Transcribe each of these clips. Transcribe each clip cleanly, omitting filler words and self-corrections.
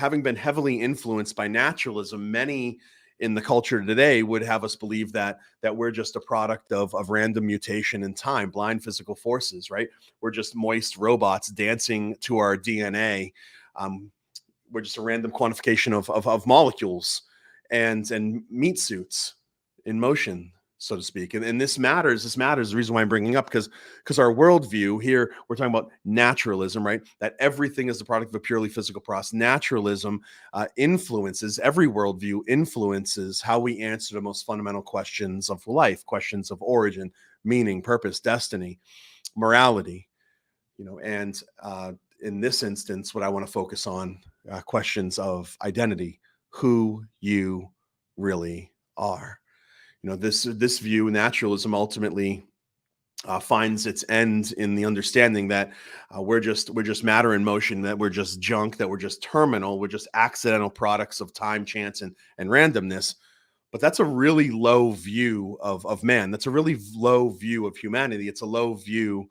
having been heavily influenced by naturalism, many in the culture today would have us believe that we're just a product of random mutation in time, blind physical forces, right? We're just moist robots dancing to our DNA. Um, we're just a random quantification of molecules and meat suits in motion, so to speak. And this matters. This matters. The reason why I'm bringing up because our worldview here, we're talking about naturalism, right? That everything is the product of a purely physical process. Naturalism influences every worldview, influences how we answer the most fundamental questions of life, questions of origin, meaning, purpose, destiny, morality. And in this instance, what I want to focus on questions of identity, who you really are. This view, naturalism, ultimately finds its end in the understanding that we're just matter in motion, that we're just junk, that we're just terminal, we're just accidental products of time, chance, and randomness. But that's a really low view of man. That's a really low view of humanity. It's a low view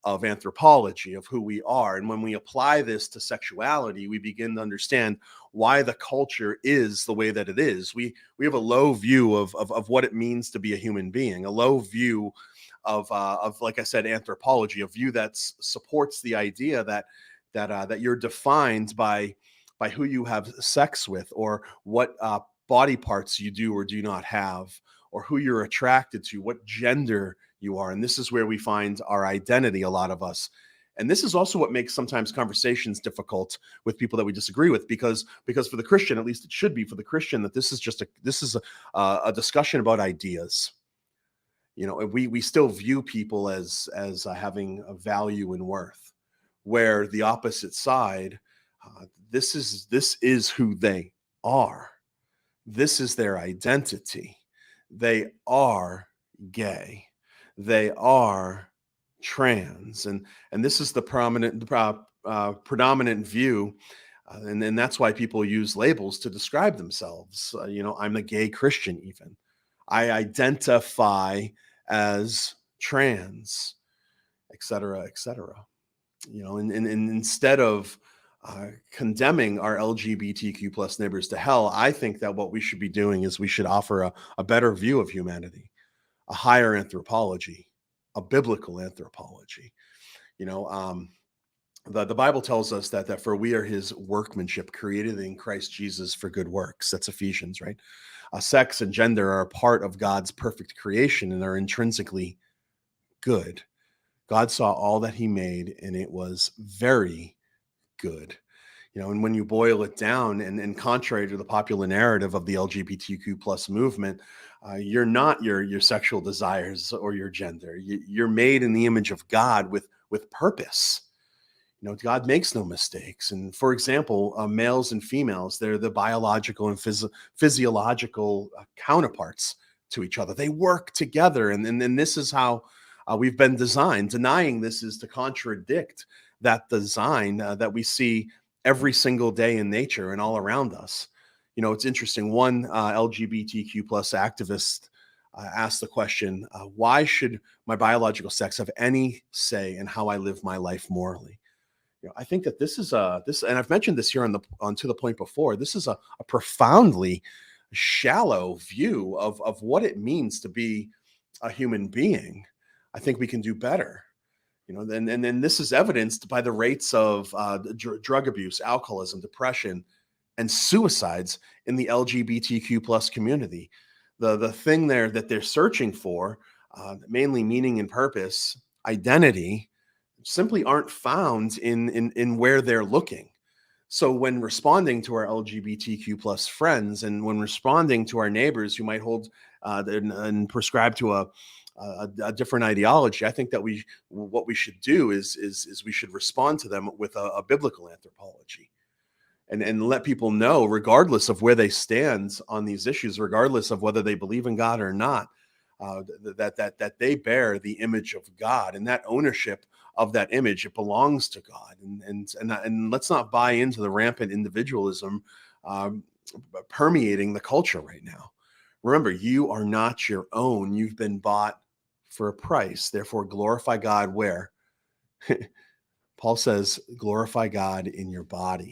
of anthropology, of who we are. And when we apply this to sexuality, we begin to understand why the culture is the way that it is. We have a low view of what it means to be a human being, a low view of like I said, anthropology, a view that supports the idea that you're defined by who you have sex with, or what body parts you do or do not have, or who you're attracted to, what gender you are. And this is where we find our identity, a lot of us. And this is also what makes sometimes conversations difficult with people that we disagree with, because for the Christian, at least it should be for the Christian, that this is a discussion about ideas. We still view people as having a value and worth, where the opposite side, this is who they are. This is their identity. They are gay. They are trans, and this is the predominant view, and that's why people use labels to describe themselves. I'm a gay Christian. Even I identify as trans, etc., etc. And instead of condemning our LGBTQ plus neighbors to hell, I think that what we should be doing is we should offer a better view of humanity, a higher anthropology, a biblical anthropology. The Bible tells us that for we are his workmanship, created in Christ Jesus for good works. That's Ephesians, right? Sex and gender are a part of God's perfect creation and are intrinsically good. God saw all that he made, and it was very good. And when you boil it down, and contrary to the popular narrative of the LGBTQ plus movement, you're not your sexual desires or your gender. You're made in the image of God with purpose. God makes no mistakes. And for example, males and females, they're the biological and physiological counterparts to each other. They work together. And this is how we've been designed. Denying this is to contradict that design that we see every single day in nature and all around us. It's interesting. One LGBTQ plus activist asked the question, why should my biological sex have any say in how I live my life morally? I think that this is and I've mentioned this here on To the Point before. This is a profoundly shallow view of what it means to be a human being. I think we can do better. And then this is evidenced by the rates of drug abuse, alcoholism, depression, and suicides in the LGBTQ plus community. The thing there that they're searching for, mainly meaning and purpose, identity, simply aren't found in where they're looking. So when responding to our LGBTQ plus friends, and when responding to our neighbors who might hold and prescribe to a different ideology, I think that what we should do is we should respond to them with a biblical anthropology, and let people know, regardless of where they stand on these issues, regardless of whether they believe in God or not, that they bear the image of God, and that ownership of that image, it belongs to God. And let's not buy into the rampant individualism permeating the culture right now. Remember, you are not your own. You've been bought for a price. Therefore, glorify God where? Paul says, glorify God in your body.